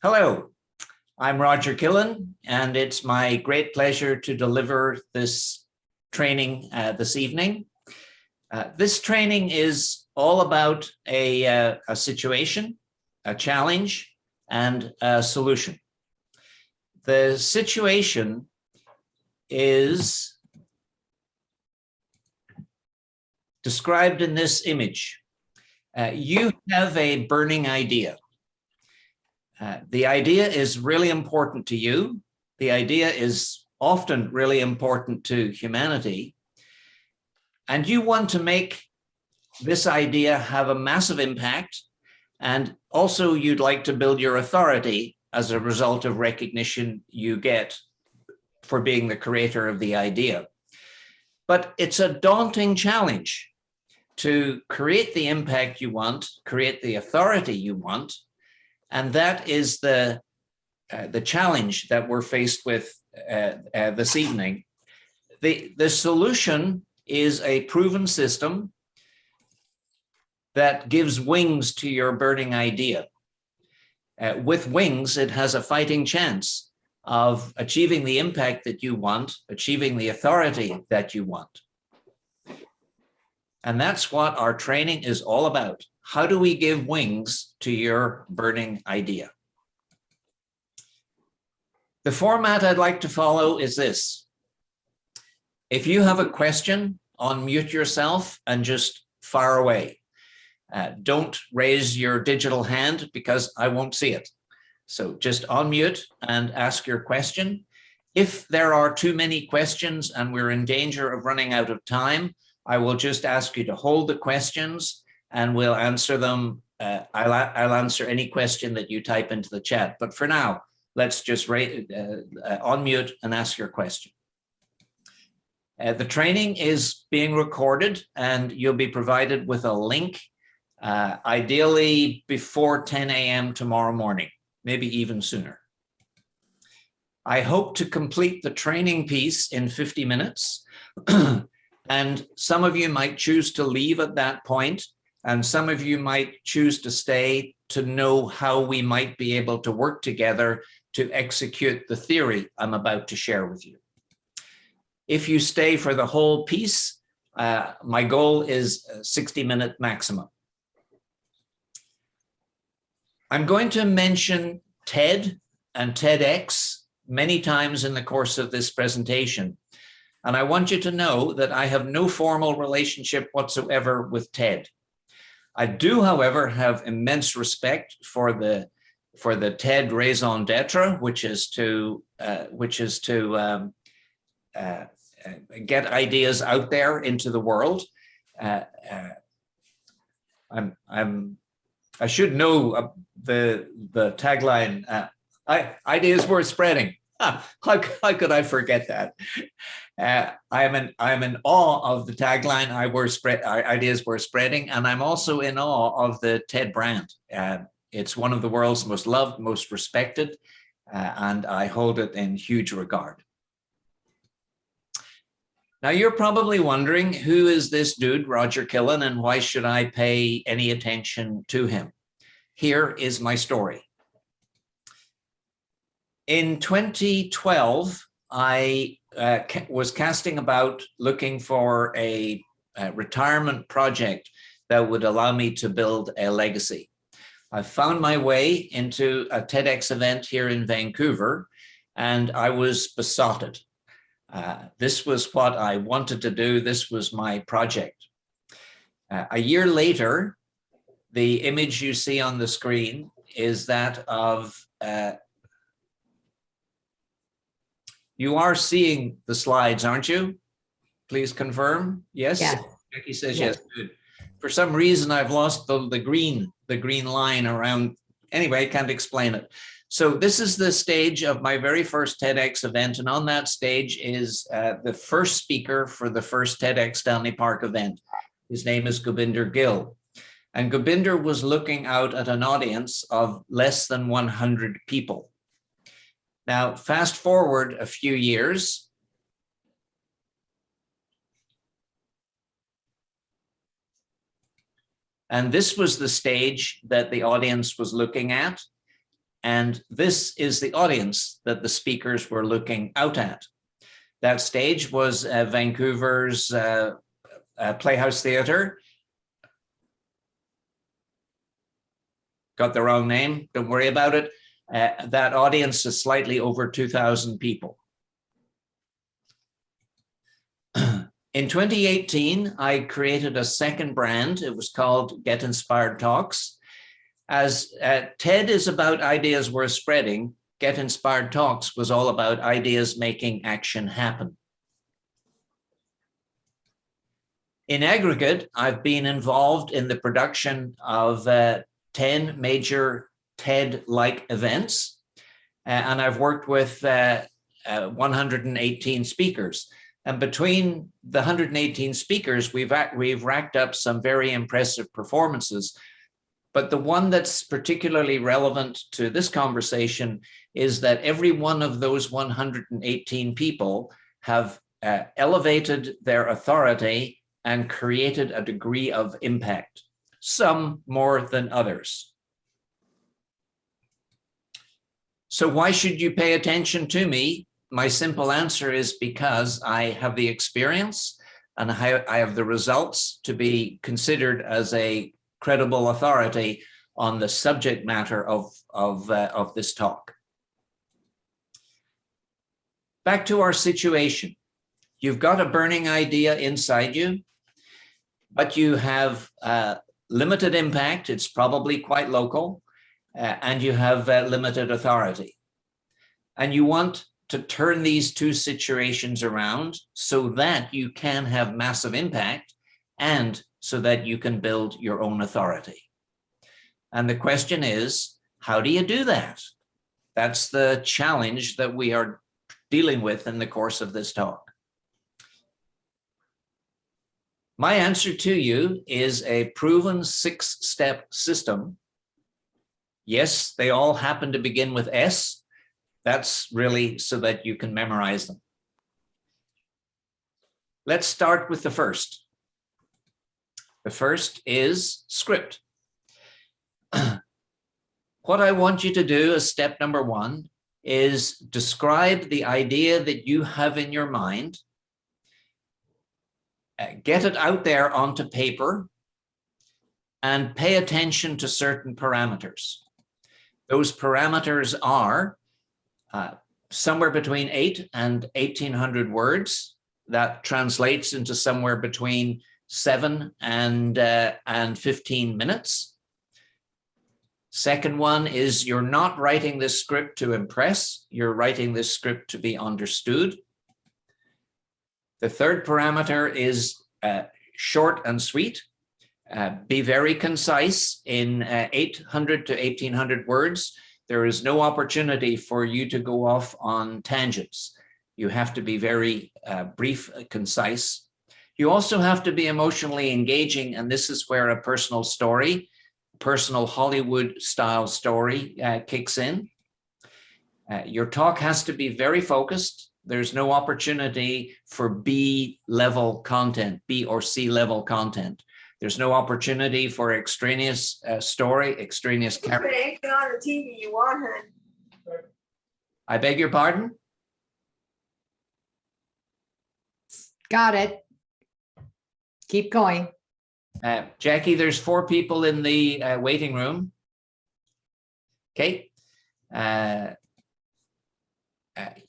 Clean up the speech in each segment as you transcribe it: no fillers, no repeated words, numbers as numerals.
Hello, I'm Roger Killen, and it's my great pleasure to deliver this training this evening. This training is all about a situation, a challenge, and a solution. The situation is described in this image. You have a burning idea. The idea is really important to you. The idea is often really important to humanity. And you want to make this idea have a massive impact. And also you'd like to build your authority as a result of recognition you get for being the creator of the idea. But it's a daunting challenge to create the impact you want, create the authority you want. And that is the challenge that we're faced with this evening. The solution is a proven system that gives wings to your burning idea. With wings, it has a fighting chance of achieving the impact that you want, achieving the authority that you want. And that's what our training is all about. How do we give wings to your burning idea? The format I'd like to follow is this. If you have a question, unmute yourself and just fire away. Don't raise your digital hand because I won't see it. So just unmute and ask your question. If there are too many questions and we're in danger of running out of time, I will just ask you to hold the questions and we'll answer them. I'll answer any question that you type into the chat. But for now, let's just unmute and ask your question. The training is being recorded and you'll be provided with a link, ideally before 10 a.m. tomorrow morning, maybe even sooner. I hope to complete the training piece in 50 minutes. And some of you might choose to leave at that point, and some of you might choose to stay to know how we might be able to work together to execute the theory I'm about to share with you. If you stay for the whole piece, my goal is a 60-minute maximum. I'm going to mention TED and TEDx many times in the course of this presentation. And I want you to know that I have no formal relationship whatsoever with TED. I do, however, have immense respect for the TED raison d'etre, which is to get ideas out there into the world. I should know the tagline. Ideas worth spreading. How could I forget that? I'm in awe of the tagline. Ideas worth spreading, and I'm also in awe of the TED brand. It's one of the world's most loved, most respected, and I hold it in huge regard. Now you're probably wondering, who is this dude, Roger Killen, and why should I pay any attention to him? Here is my story. In 2012, I was casting about looking for a retirement project that would allow me to build a legacy. I found my way into a TEDx event here in Vancouver, and I was besotted. This was what I wanted to do. This was my project. A year later, the image you see on the screen is that of you are seeing the slides, aren't you? Please confirm. Yes. Yes. Jackie says yes. Good. For some reason, I've lost the green line around. Anyway, I can't explain it. So this is the stage of my very first TEDx event. And on that stage is the first speaker for the first TEDx Stanley Park event. His name is Gobinder Gill. And Gobinder was looking out at an audience of less than 100 people. Now, fast forward a few years. And this was the stage that the audience was looking at. And this is the audience that the speakers were looking out at. That stage was Vancouver's Playhouse Theatre. Got the wrong name, don't worry about it. That audience is slightly over 2,000 people. In 2018, I created a second brand. It was called Get Inspired Talks. As TED is about ideas worth spreading, Get Inspired Talks was all about ideas making action happen. In aggregate, I've been involved in the production of 10 major TED-like events, and I've worked with 118 speakers. And between the 118 speakers, we've racked up some very impressive performances. But the one that's particularly relevant to this conversation is that every one of those 118 people have elevated their authority and created a degree of impact, some more than others. So why should you pay attention to me? My simple answer is because I have the experience and I have the results to be considered as a credible authority on the subject matter of this talk. Back to our situation. You've got a burning idea inside you, but you have limited impact. It's probably quite local, and you have limited authority. And you want to turn these two situations around so that you can have massive impact and so that you can build your own authority. And the question is, how do you do that? That's the challenge that we are dealing with in the course of this talk. My answer to you is a proven 6-step system. Yes, they all happen to begin with S. That's really so that you can memorize them. Let's start with the first. The first is script. What I want you to do as step number 1 is describe the idea that you have in your mind. Get it out there onto paper and pay attention to certain parameters. Those parameters are somewhere between 8 and 1,800 words. That translates into somewhere between 7 and 15 minutes. Second one is you're not writing this script to impress. You're writing this script to be understood. The third parameter is short and sweet. Be very concise in 800 to 1,800 words. There is no opportunity for you to go off on tangents. You have to be very brief, concise. You also have to be emotionally engaging, and this is where a personal story, personal Hollywood-style story kicks in. Your talk has to be very focused. There's no opportunity for B-level content, B or C-level content. There's no opportunity for extraneous story, extraneous character. Put anything on the TV you want, hon. I beg your pardon? Got it. Keep going. Jackie, there's 4 people in the waiting room. Okay.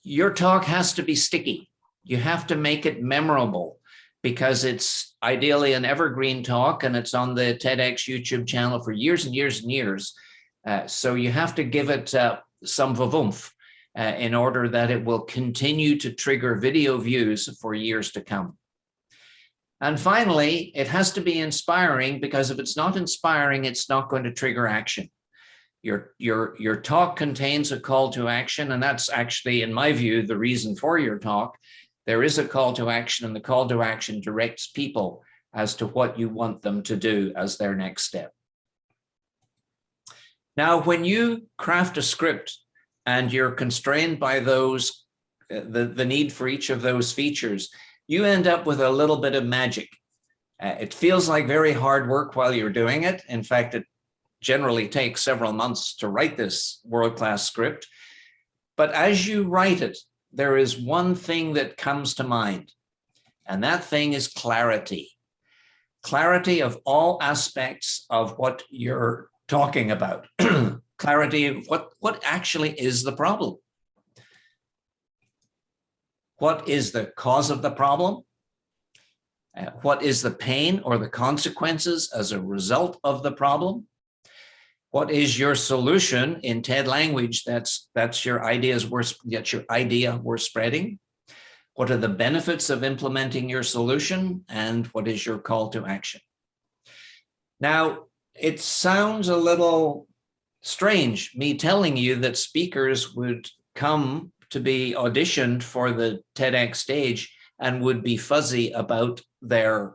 Your talk has to be sticky. You have to make it memorable because it's ideally an evergreen talk and it's on the Tedx YouTube channel for years and years and years. So you have to give it some vavoomph in order that it will continue to trigger video views for years to come. And finally, it has to be inspiring because if it's not inspiring, it's not going to trigger action. Your talk contains a call to action, and that's actually, in my view, the reason for your talk. There is a call to action, and the call to action directs people as to what you want them to do as their next step. Now, when you craft a script and you're constrained by those, the need for each of those features, you end up with a little bit of magic. It feels like very hard work while you're doing it. In fact, generally take several months to write this world-class script. But as you write it, there is one thing that comes to mind, and that thing is clarity. Clarity of all aspects of what you're talking about. Clarity of what actually is the problem. What is the cause of the problem? What is the pain or the consequences as a result of the problem? What is your solution in TED language? That's your ideas worth, that's your idea worth spreading. What are the benefits of implementing your solution? And what is your call to action? Now, it sounds a little strange, me telling you that speakers would come to be auditioned for the TEDx stage and would be fuzzy about their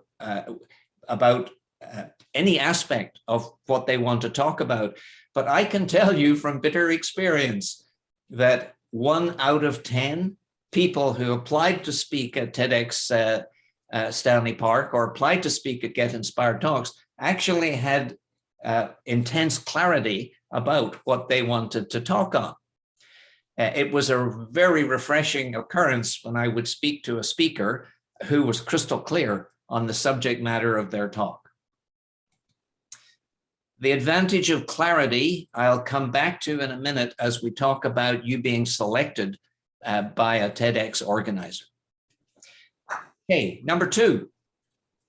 any aspect of what they want to talk about. But I can tell you from bitter experience that 1 out of 10 people who applied to speak at TEDx Stanley Park or applied to speak at Get Inspired Talks actually had intense clarity about what they wanted to talk on. It was a very refreshing occurrence when I would speak to a speaker who was crystal clear on the subject matter of their talk. The advantage of clarity, I'll come back to in a minute as we talk about you being selected by a TEDx organizer. Okay, number 2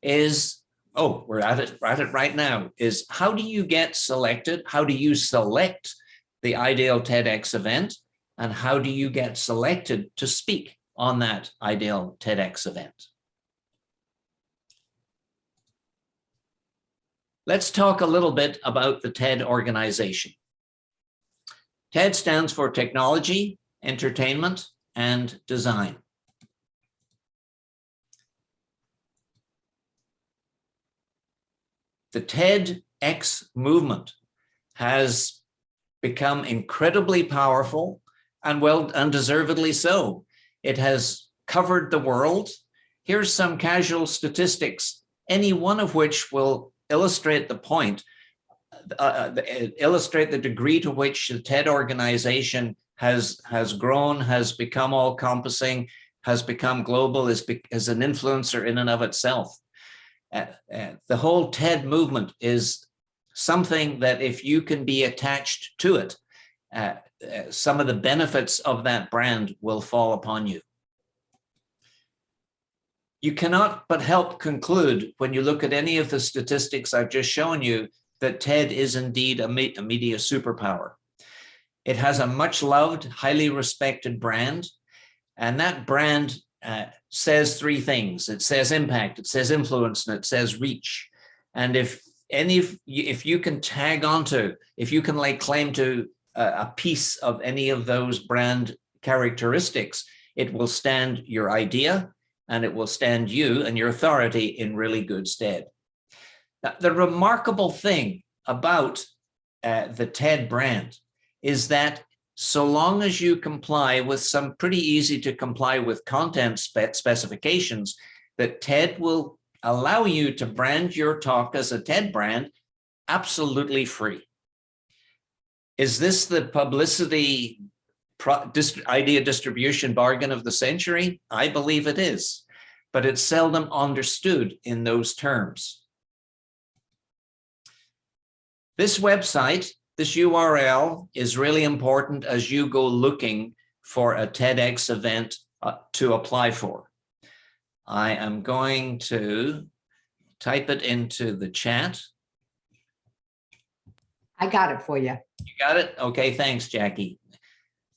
is, oh, we're at it right now, is how do you get selected? How do you select the ideal TEDx event? And how do you get selected to speak on that ideal TEDx event? Let's talk a little bit about the TED organization. TED stands for Technology, Entertainment, and Design. The TEDx movement has become incredibly powerful and well, undeservedly so. It has covered the world. Here's some casual statistics, any one of which will illustrate the point, illustrate the degree to which the TED organization has grown, has become all-encompassing, has become global, is an influencer in and of itself. The whole TED movement is something that if you can be attached to it, some of the benefits of that brand will fall upon you. You cannot but help conclude when you look at any of the statistics I've just shown you that TED is indeed a media superpower. It has a much loved, highly respected brand, and that brand says 3 things. It says impact, it says influence, and it says reach. And if you can tag onto, if you can lay claim to a piece of any of those brand characteristics, it will stand your idea and it will stand you and your authority in really good stead. Now, the remarkable thing about the TED brand is that so long as you comply with some pretty easy to comply with content specifications, that TED will allow you to brand your talk as a TED brand absolutely free. Is this the publicity idea distribution bargain of the century? I believe it is, but it's seldom understood in those terms. This website, this URL is really important as you go looking for a TEDx event to apply for. I am going to type it into the chat. I got it for you. You got it? Okay, thanks, Jackie.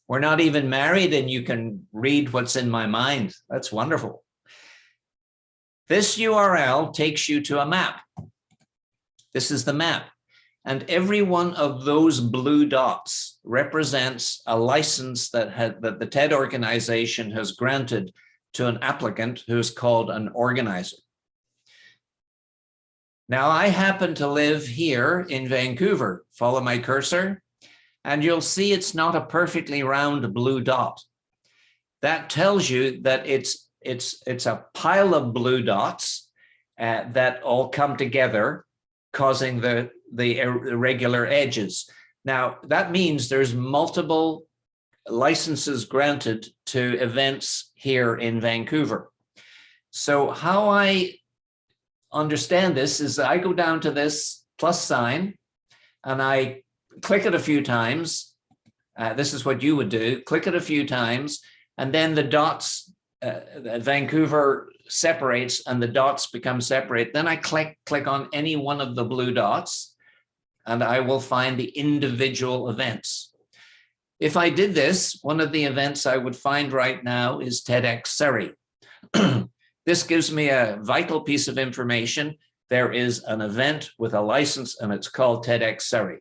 We're not even married and you can read what's in my mind. That's wonderful. This URL takes you to a map. This is the map. And every one of those blue dots represents a license that the TED organization has granted to an applicant who's called an organizer. Now, I happen to live here in Vancouver. Follow my cursor, and you'll see it's not a perfectly round blue dot. That tells you that it's a pile of blue dots that all come together, causing the the irregular edges. Now, that means there's multiple licenses granted to events here in Vancouver. So how I understand this is I go down to this plus sign and I click it a few times. This is what you would do, click it a few times, and then the dots, Vancouver separates and the dots become separate. Then I click on any one of the blue dots and I will find the individual events. If I did this, one of the events I would find right now is Tedx Surrey. This gives me a vital piece of information. There is an event with a license and it's called Tedx Surrey.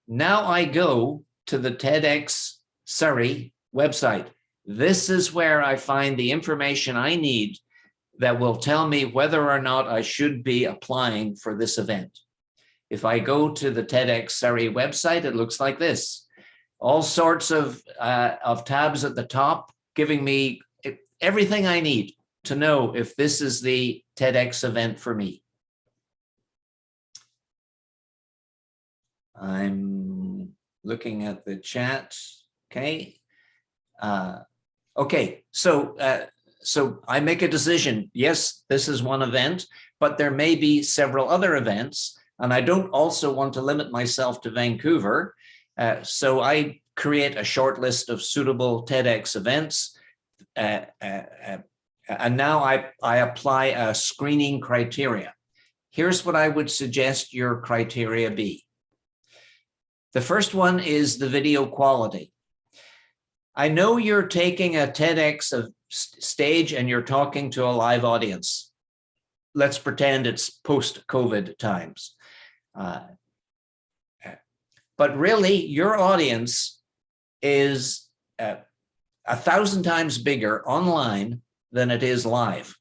Now I go to the Tedx Surrey website. This is where I find the information I need that will tell me whether or not I should be applying for this event. If I go to the Tedx Surrey website, it looks like this. All sorts of tabs at the top, giving me everything I need to know if this is the Tedx event for me. I'm looking at the chat. Okay. Okay. So I make a decision. Yes, this is one event, but there may be several other events, and I don't also want to limit myself to Vancouver. So I create a short list of suitable Tedx events. And now I apply a screening criteria. Here's what I would suggest your criteria be. The first one is the video quality. I know you're taking a Tedx stage and you're talking to a live audience. Let's pretend it's post-COVID times. But really, your audience is 1,000 times bigger online than it is live.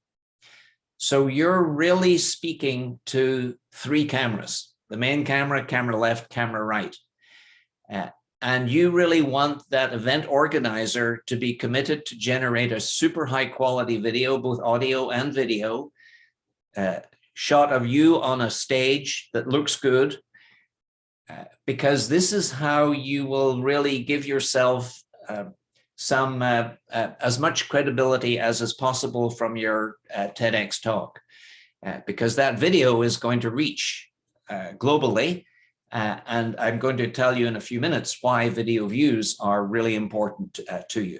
So you're really speaking to 3 cameras, the main camera, camera left, camera right. And you really want that event organizer to be committed to generate a super high quality video, both audio and video, shot of you on a stage that looks good, because this is how you will really give yourself as much credibility as is possible from your TEDx talk, because that video is going to reach globally. And I'm going to tell you in a few minutes why video views are really important to you.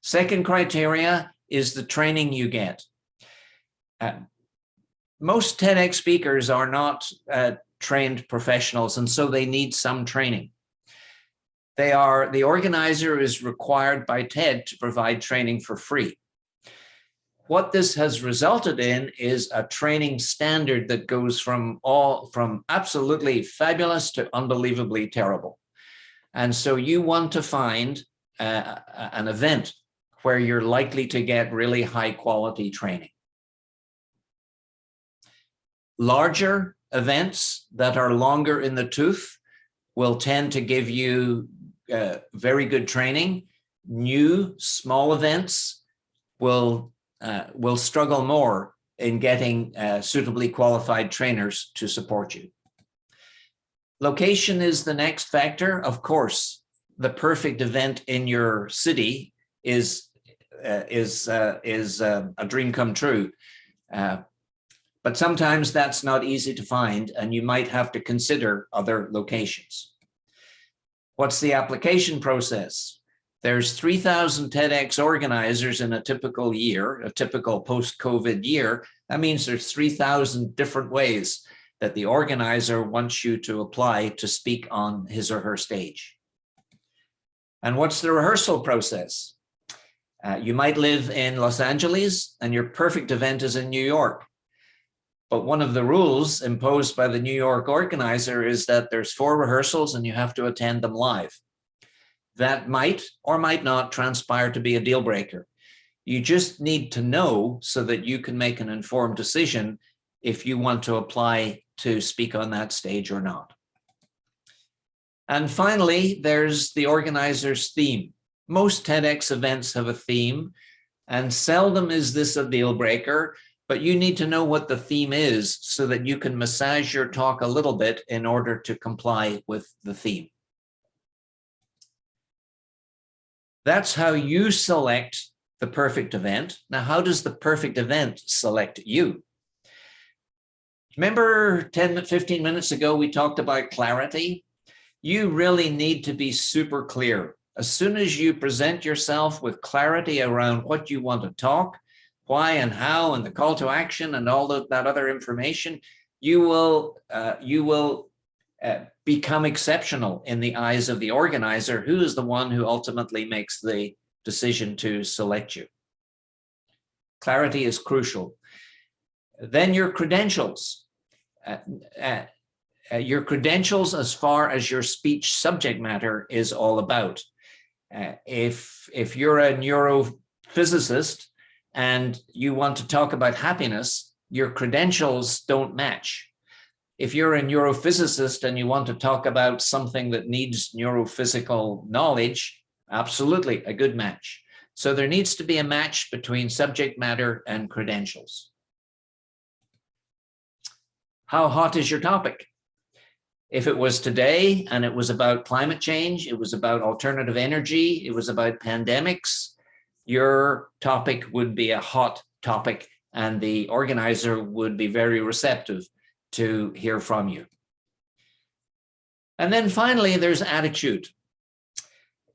Second criteria is the training you get. Most TEDx speakers are not trained professionals, and so they need some training. The organizer is required by TED to provide training for free. What this has resulted in is a training standard that goes from absolutely fabulous to unbelievably terrible. And so you want to find an event where you're likely to get really high quality training. Larger events that are longer in the tooth will tend to give you very good training. New small events will struggle more in getting suitably qualified trainers to support you. Location is the next factor. Of course, the perfect event in your city is a dream come true. But sometimes that's not easy to find, and you might have to consider other locations. What's the application process? There's 3,000 TEDx organizers in a typical year, a typical post-COVID year. That means there's 3,000 different ways that the organizer wants you to apply to speak on his or her stage. And what's the rehearsal process? You might live in Los Angeles and your perfect event is in New York. But one of the rules imposed by the New York organizer is that there's 4 rehearsals and you have to attend them live. That might or might not transpire to be a deal breaker. You just need to know so that you can make an informed decision if you want to apply to speak on that stage or not. And finally, there's the organizer's theme. Most TEDx events have a theme, and seldom is this a deal breaker, but you need to know what the theme is so that you can massage your talk a little bit in order to comply with the theme. That's how you select the perfect event. Now, how does the perfect event select you? Remember 15 minutes ago, we talked about clarity? You really need to be super clear. As soon as you present yourself with clarity around what you want to talk, why and how, and the call to action and all of that other information, you will become exceptional in the eyes of the organizer, who is the one who ultimately makes the decision to select you. Clarity is crucial. Then your credentials. Your credentials as far as your speech subject matter is all about. If you're a neurophysicist and you want to talk about happiness, your credentials don't match. If you're a neurophysicist and you want to talk about something that needs neurophysical knowledge, absolutely a good match. So there needs to be a match between subject matter and credentials. How hot is your topic? If it was today and it was about climate change, it was about alternative energy, it was about pandemics, your topic would be a hot topic and the organizer would be very receptive to hear from you. And then finally, there's attitude.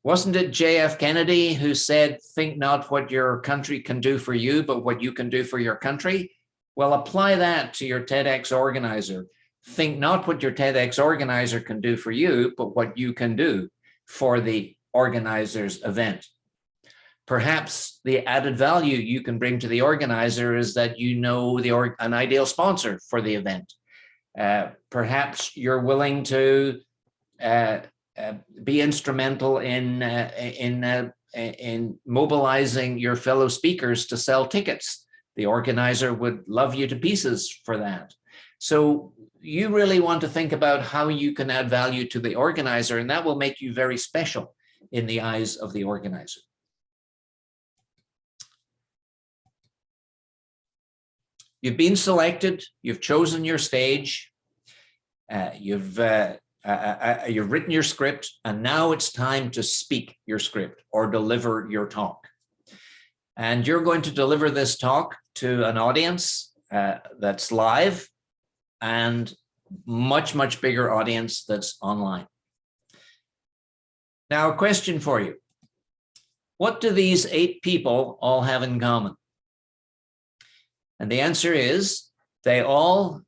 Wasn't it JF Kennedy who said, think not what your country can do for you, but what you can do for your country? Well, apply that to your TEDx organizer. Think not what your TEDx organizer can do for you, but what you can do for the organizer's event. Perhaps the added value you can bring to the organizer is that you know an ideal sponsor for the event. Perhaps you're willing to be instrumental in mobilizing your fellow speakers to sell tickets. The organizer would love you to pieces for that. So you really want to think about how you can add value to the organizer, and that will make you very special in the eyes of the organizer. You've been selected, you've chosen your stage, you've written your script, and now it's time to speak your script or deliver your talk. And you're going to deliver this talk to an audience that's live and much, much bigger audience that's online. Now, a question for you. What do these 8 people all have in common? And the answer is they all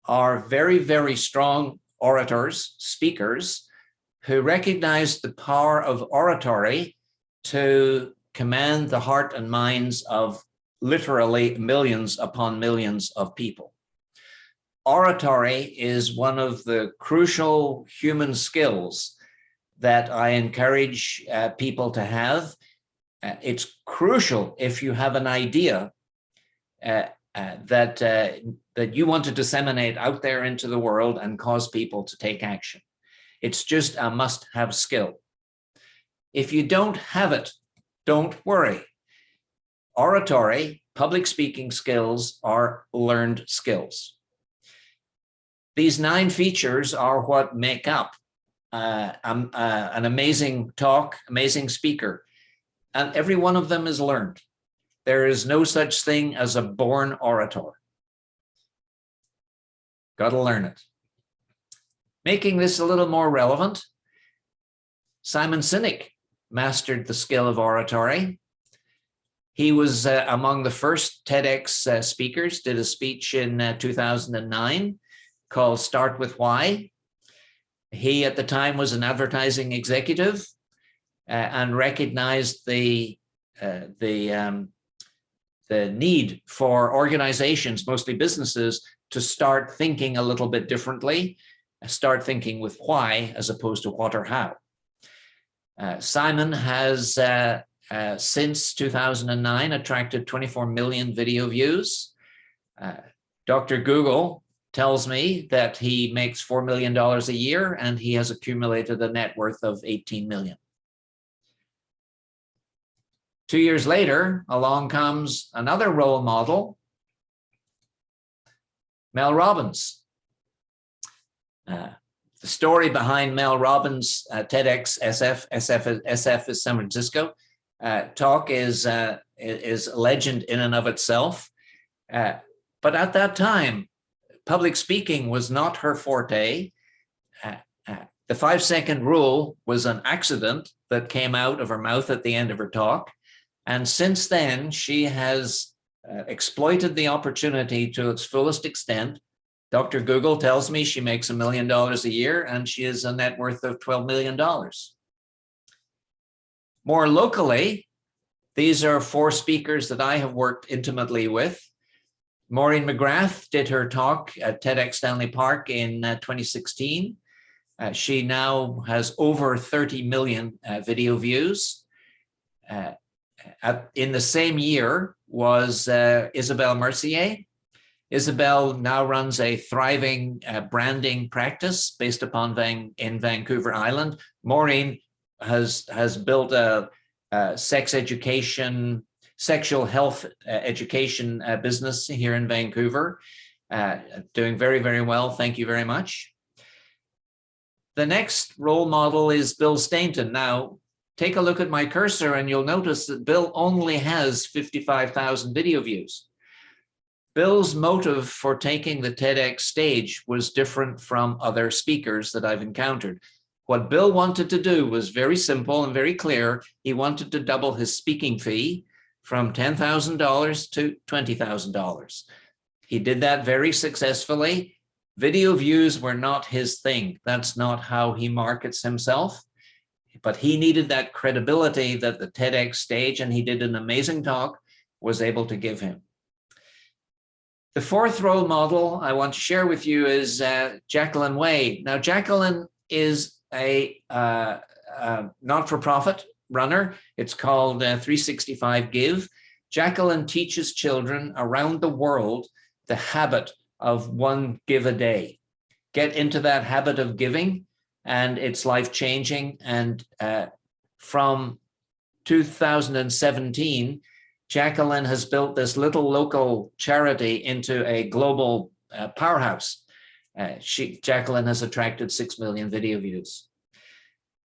are very, very strong orators, speakers, who recognize the power of oratory to command the heart and minds of literally millions upon millions of people. Oratory is one of the crucial human skills that I encourage people to have. It's crucial if you have an idea that you want to disseminate out there into the world and cause people to take action. It's just a must-have skill. If you don't have it, don't worry. Oratory, public speaking skills are learned skills. These 9 features are what make up an amazing talk, amazing speaker, and every one of them is learned. There is no such thing as a born orator. Got to learn it. Making this a little more relevant, Simon Sinek mastered the skill of oratory. He was among the first TEDx speakers, did a speech in 2009 called Start With Why. He at the time was an advertising executive and recognized the need for organizations, mostly businesses, to start thinking a little bit differently, start thinking with why as opposed to what or how. Simon has, since 2009, attracted 24 million video views. Dr. Google tells me that he makes $4 million a year and he has accumulated a net worth of 18 million. 2 years later, along comes another role model, Mel Robbins. The story behind Mel Robbins' Tedx SF is San Francisco talk is a legend in and of itself. But at that time, public speaking was not her forte. The 5-second rule was an accident that came out of her mouth at the end of her talk. And since then, she has exploited the opportunity to its fullest extent. Dr. Google tells me she makes $1 million a year and she has a net worth of $12 million. More locally, these are 4 speakers that I have worked intimately with. Maureen Mcgrath did her talk at Tedx Stanley Park in 2016. She now has over 30 million video views. In the same year was Isabel Mercier. Isabel now runs a thriving branding practice based upon in Vancouver Island. Maureen has built a sexual health education business here in Vancouver, doing very, very well. Thank you very much. The next role model is Bill Stanton. Now, take a look at my cursor and you'll notice that Bill only has 55,000 video views. Bill's motive for taking the TEDx stage was different from other speakers that I've encountered. What Bill wanted to do was very simple and very clear. He wanted to double his speaking fee from $10,000 to $20,000. He did that very successfully. Video views were not his thing. That's not how he markets himself. But he needed that credibility that the TEDx stage, and he did an amazing talk, was able to give him. The 4th role model I want to share with you is Jacqueline Wade. Now, Jacqueline is a not-for-profit runner. It's called 365 Give. Jacqueline teaches children around the world the habit of 1 give a day. Get into that habit of giving, and it's life-changing. And from 2017, Jacqueline has built this little local charity into a global powerhouse. Jacqueline has attracted 6 million video views.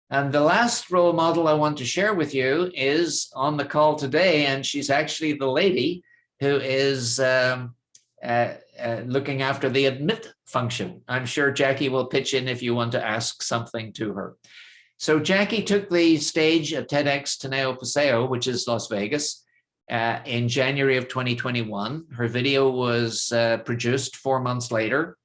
And the last role model I want to share with you is on the call today, and she's actually the lady who is looking after the admit function. I'm sure Jackie will pitch in if you want to ask something to her. So Jackie took the stage at TEDx Teneo Paseo, which is Las Vegas, in January of 2021. Her video was produced 4 months later.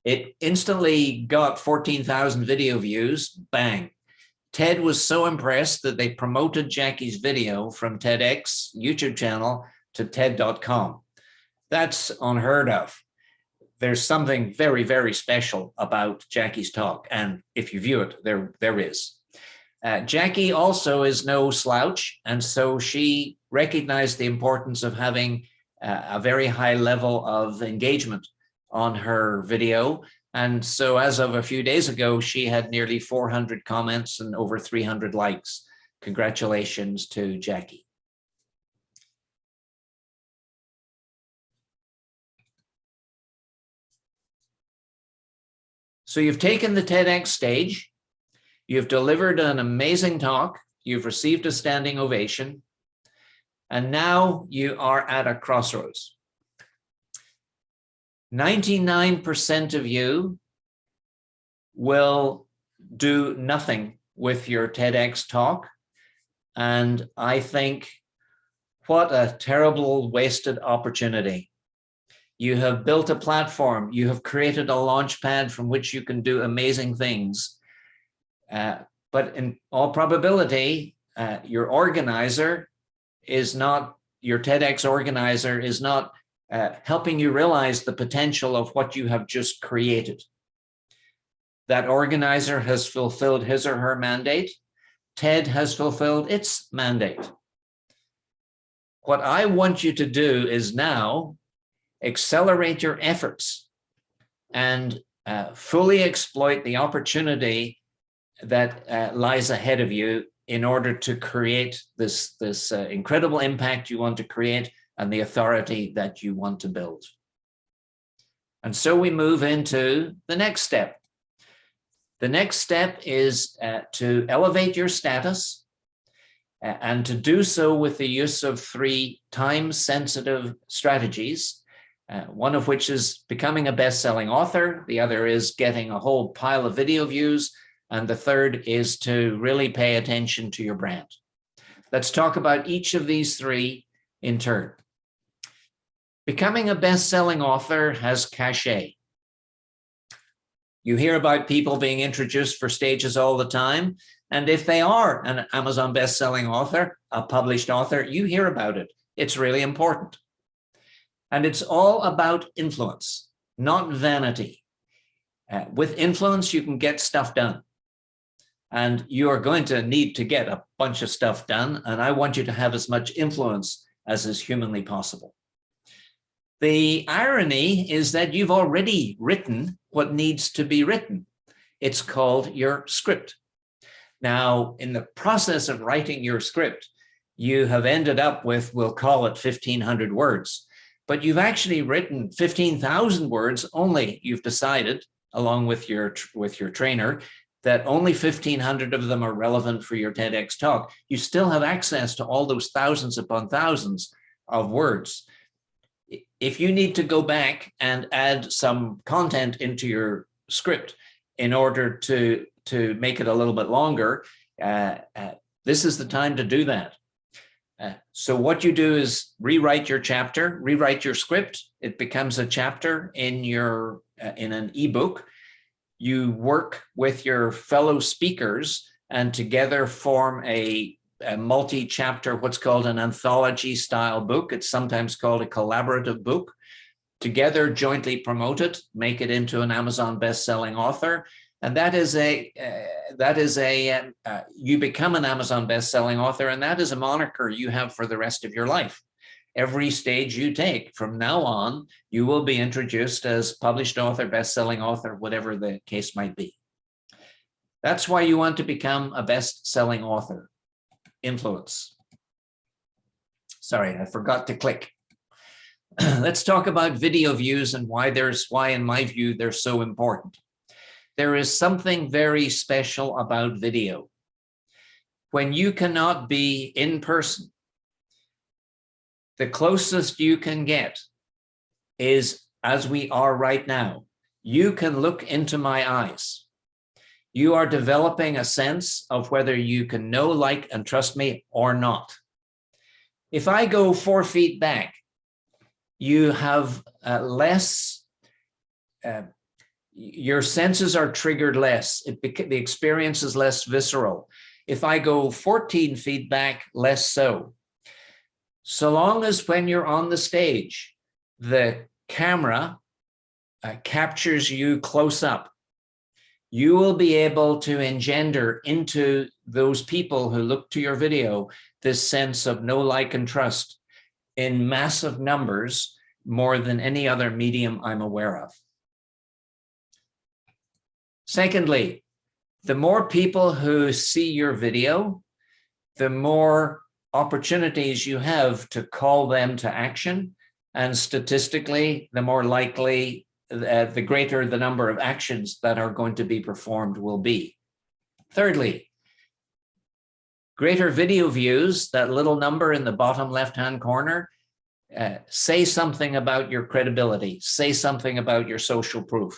It instantly got 14,000 video views, bang. TED was so impressed that they promoted Jackie's video from TEDx YouTube channel to TED.com. That's unheard of. There's something very, very special about Jackie's talk. And if you view it, there is. Jackie also is no slouch. And so she recognized the importance of having a very high level of engagement on her video. And so as of a few days ago, she had nearly 400 comments and over 300 likes. Congratulations to Jackie. So you've taken the TEDx stage, you've delivered an amazing talk, you've received a standing ovation, and now you are at a crossroads. 99% of you will do nothing with your TEDx talk. And I think, what a terrible wasted opportunity. You have built a platform, you have created a launch pad from which you can do amazing things. But in all probability, your organizer is not, your TEDx organizer is not helping you realize the potential of what you have just created. That organizer has fulfilled his or her mandate. TED has fulfilled its mandate. What I want you to do is now accelerate your efforts and fully exploit the opportunity that lies ahead of you in order to create this incredible impact you want to create and the authority that you want to build. And so we move into the next step. The next step is to elevate your status and to do so with the use of 3 time-sensitive strategies, one of which is becoming a best-selling author. The other is getting a whole pile of video views. And the third is to really pay attention to your brand. Let's talk about each of these 3 in turn. Becoming a best-selling author has cachet. You hear about people being introduced for stages all the time. And if they are an Amazon best-selling author, a published author, you hear about it. It's really important. And it's all about influence, not vanity. With influence, you can get stuff done. And you are going to need to get a bunch of stuff done. And I want you to have as much influence as is humanly possible. The irony is that you've already written what needs to be written. It's called your script. Now, in the process of writing your script, you have ended up with, we'll call it 1,500 words, but you've actually written 15,000 words only. You've decided, along with your trainer, that only 1,500 of them are relevant for your TEDx talk. You still have access to all those thousands upon thousands of words. If you need to go back and add some content into your script in order to make it a little bit longer, this is the time to do that. So what you do is rewrite your chapter, rewrite your script. It becomes a chapter in an ebook. You work with your fellow speakers and together form a multi-chapter, what's called an anthology style book. It's sometimes called a collaborative book. Together, jointly promote it, make it into an Amazon best-selling author. And you become an Amazon best-selling author, and that is a moniker you have for the rest of your life. Every stage you take from now on, you will be introduced as published author, best-selling author, whatever the case might be. That's why you want to become a best-selling author. Influence. Sorry, I forgot to click. Let's talk about video views and why, in my view, they're so important. There is something very special about video. When you cannot be in person, the closest you can get is, as we are right now, you can look into my eyes. You are developing a sense of whether you can know, like, and trust me or not. If I go 4 feet back, you have less, your senses are triggered less. The experience is less visceral. If I go 14 feet back, less so. So long as when you're on the stage, the camera captures you close up, you will be able to engender into those people who look to your video this sense of know, like, and trust in massive numbers, more than any other medium I'm aware of. Secondly, the more people who see your video, the more opportunities you have to call them to action. And statistically, the more likely, the greater the number of actions that are going to be performed will be. Thirdly, greater video views, that little number in the bottom left-hand corner, say something about your credibility, say something about your social proof.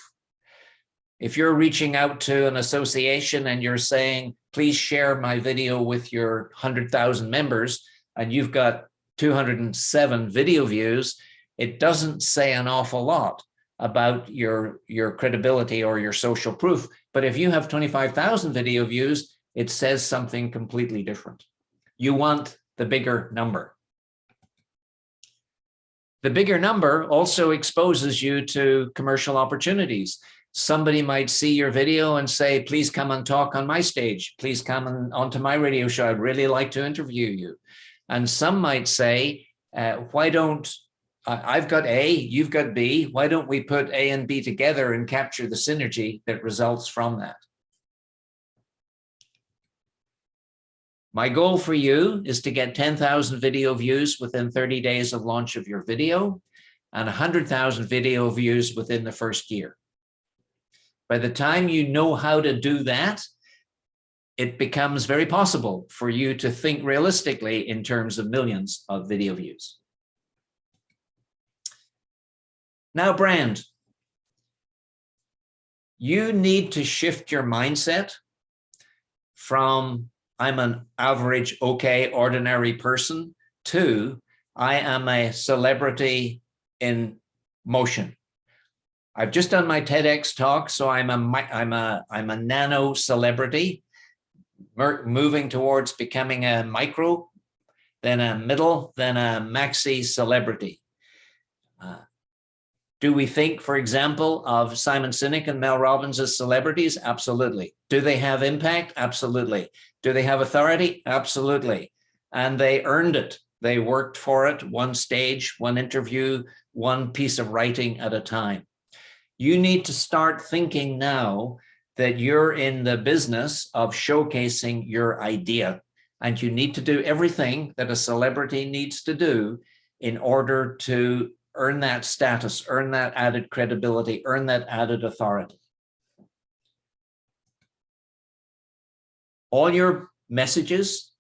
If you're reaching out to an association and you're saying, please share my video with your 100,000 members, and you've got 207 video views, it doesn't say an awful lot about your credibility or your social proof. But if you have 25,000 video views, it says something completely different. You want the bigger number. The bigger number also exposes you to commercial opportunities. Somebody might see your video and say, please come and talk on my stage. Please come onto my radio show. I'd really like to interview you. And some might say, why don't, I've got A, you've got B. Why don't we put A and B together and capture the synergy that results from that? My goal for you is to get 10,000 video views within 30 days of launch of your video. and 100,000 video views within the first year. By the time you know how to do that, it becomes very possible for you to think realistically in terms of millions of video views. Now, brand. You need to shift your mindset from I'm an average, okay, ordinary person to I am a celebrity in motion. I've just done my TEDx talk, so I'm a nano celebrity, moving towards becoming a micro, then a middle, then a maxi celebrity. Do we think, for example, of Simon Sinek and Mel Robbins as celebrities? Absolutely. Do they have impact? Absolutely. Do they have authority? Absolutely. And they earned it. They worked for it, one stage, one interview, one piece of writing at a time. You need to start thinking now that you're in the business of showcasing your idea, and you need to do everything that a celebrity needs to do in order to earn that status, earn that added credibility, earn that added authority. All your messages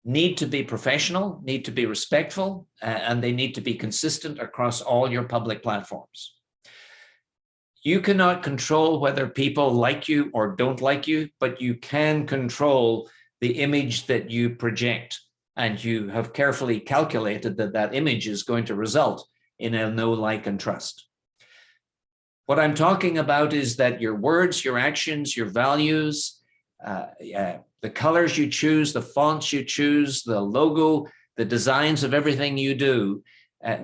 need to be professional, need to be respectful, and they need to be consistent across all your public platforms. You cannot control whether people like you or don't like you, but you can control the image that you project. And you have carefully calculated that that image is going to result in a know, like, and trust. What I'm talking about is that your words, your actions, your values, the colors you choose, the fonts you choose, the logo, the designs of everything you do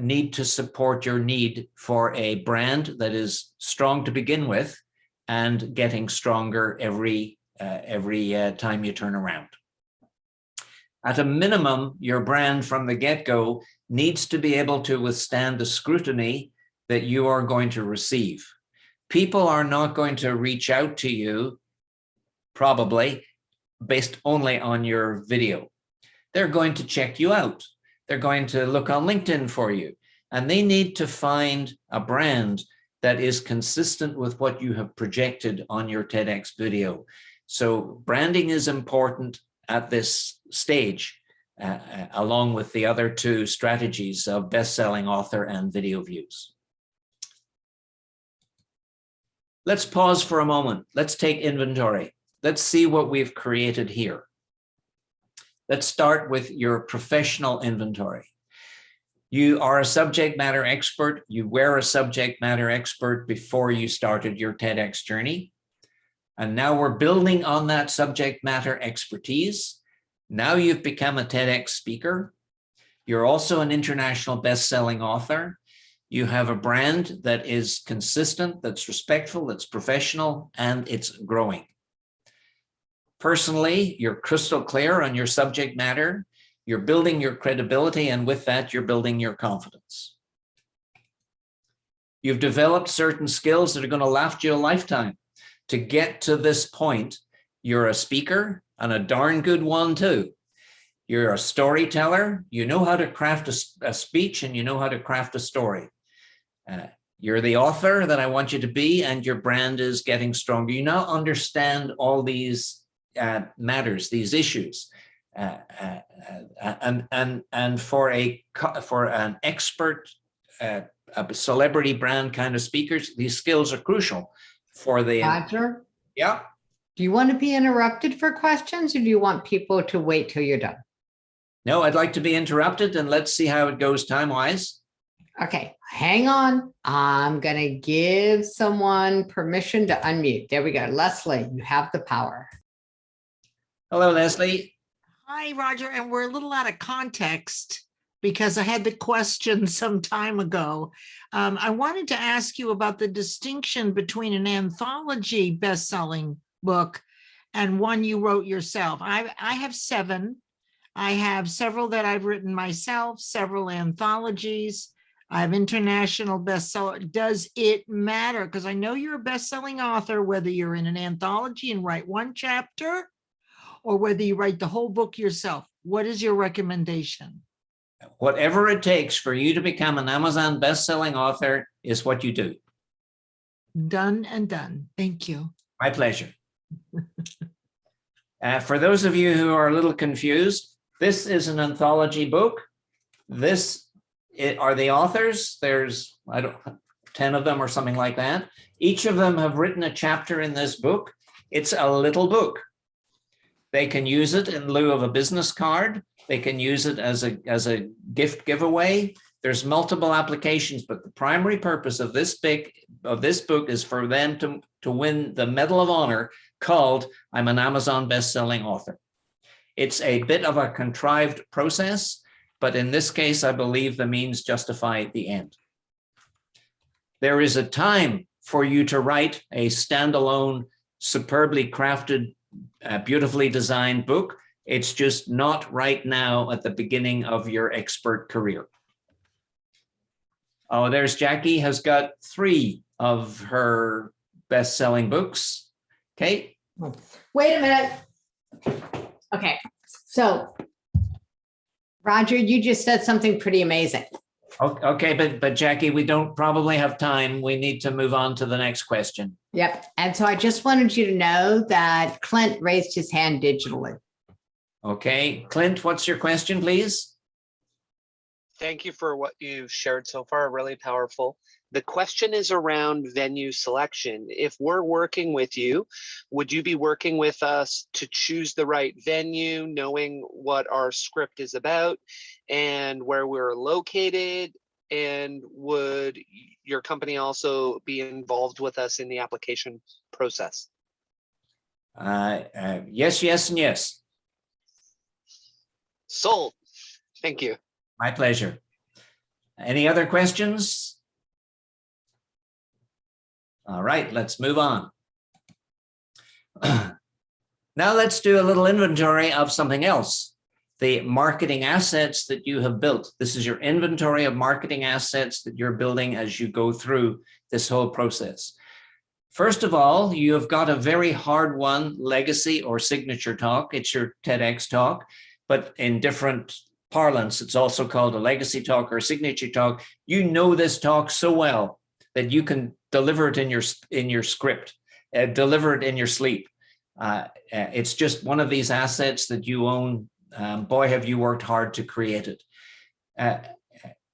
need to support your need for a brand that is strong to begin with and getting stronger every time you turn around. At a minimum, your brand from the get-go needs to be able to withstand the scrutiny that you are going to receive. People are not going to reach out to you, probably, based only on your video. They're going to check you out. They're going to look on LinkedIn for you, and they need to find a brand that is consistent with what you have projected on your TEDx video. So branding is important at this stage, along with the other two strategies of best-selling author and video views. Let's pause for a moment. Let's take inventory. Let's see what we've created here. Let's start with your professional inventory. You are a subject matter expert. You were a subject matter expert before you started your TEDx journey. And now we're building on that subject matter expertise. Now you've become a TEDx speaker. You're also an international best-selling author. You have a brand that is consistent, that's respectful, that's professional, and it's growing. Personally, you're crystal clear on your subject matter. You're building your credibility, and with that, you're building your confidence. You've developed certain skills that are going to last you a lifetime. To get to this point, you're a speaker, and a darn good one too. You're a storyteller. You know how to craft a speech, and you know how to craft a story. You're the author that I want you to be, and your brand is getting stronger. You now understand all these matters, these issues. And for an expert, a celebrity brand kind of speakers, these skills are crucial for the. Roger? Yeah. Do you want to be interrupted for questions, or do you want people to wait till you're done? No, I'd like to be interrupted, and let's see how it goes time-wise. Okay, hang on. I'm going to give someone permission to unmute. There we go. Leslie, you have the power. Hello, Leslie. Hi, Roger. And we're a little out of context because I had the question some time ago. I wanted to ask you about the distinction between an anthology best-selling book and one you wrote yourself. I have 7. I have several that I've written myself, several anthologies. I have international bestseller. Does it matter? Because I know you're a best-selling author, whether you're in an anthology and write one chapter or whether you write the whole book yourself. What is your recommendation? Whatever it takes for you to become an Amazon best-selling author is what you do. Done and done. Thank you. My pleasure. For those of you who are a little confused, this is an anthology book. This are the authors. There's, 10 of them or something like that. Each of them have written a chapter in this book. It's a little book. They can use it in lieu of a business card. They can use it as a gift giveaway. There's multiple applications, but the primary purpose of this book is for them to win the Medal of Honor called I'm an Amazon best-selling author. It's a bit of a contrived process, but in this case, I believe the means justify the end. There is a time for you to write a standalone, superbly crafted, beautifully designed book. It's just not right now at the beginning of your expert career. Oh, there's Jackie has got 3 of her best-selling books. Kate? Wait a minute. Okay, so Roger, you just said something pretty amazing. Okay, but Jackie, we don't probably have time. We need to move on to the next question. Yep. And so I just wanted you to know that Clint raised his hand digitally. Okay, Clint, what's your question, please? Thank you for what you've shared so far, really powerful. The question is around venue selection. If we're working with you, would you be working with us to choose the right venue, knowing what our script is about and where we're located? And would your company also be involved with us in the application process? Yes, yes, and yes. Sold. Thank you. My pleasure. Any other questions? All right, let's move on. Now let's do a little inventory of something else. The marketing assets that you have built. This is your inventory of marketing assets that you're building as you go through this whole process. First of all, you have got a very hard one, legacy or signature talk. It's your TEDx talk, but in different parlance, it's also called a legacy talk or a signature talk. You know this talk so well that you can deliver it in your script, deliver it in your sleep. It's just one of these assets that you own. Boy, have you worked hard to create it.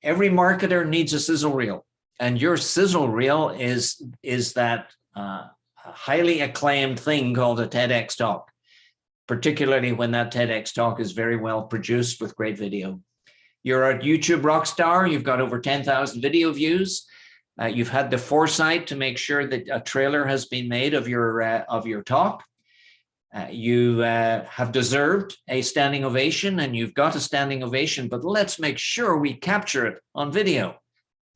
Every marketer needs a sizzle reel, and your sizzle reel is that highly acclaimed thing called a TEDx talk, particularly when that TEDx talk is very well produced with great video. You're a YouTube rock star. You've got over 10,000 video views. You've had the foresight to make sure that a trailer has been made of your talk. You have deserved a standing ovation, and you've got a standing ovation, but let's make sure we capture it on video.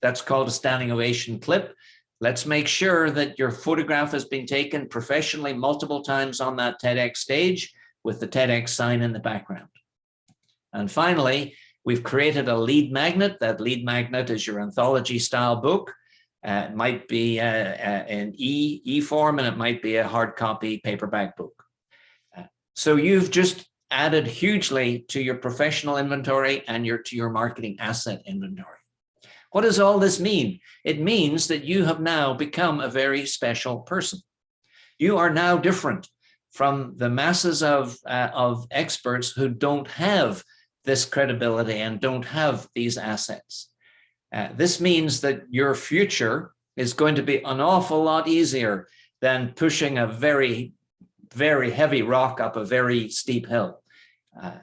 That's called a standing ovation clip. Let's make sure that your photograph has been taken professionally multiple times on that TEDx stage with the TEDx sign in the background. And finally, we've created a lead magnet. That lead magnet is your anthology style book. It might be an e-form, and it might be a hard copy paperback book. So you've just added hugely to your professional inventory and to your marketing asset inventory. What does all this mean? It means that you have now become a very special person. You are now different from the masses of experts who don't have this credibility and don't have these assets. This means that your future is going to be an awful lot easier than pushing a very, very heavy rock up a very steep hill.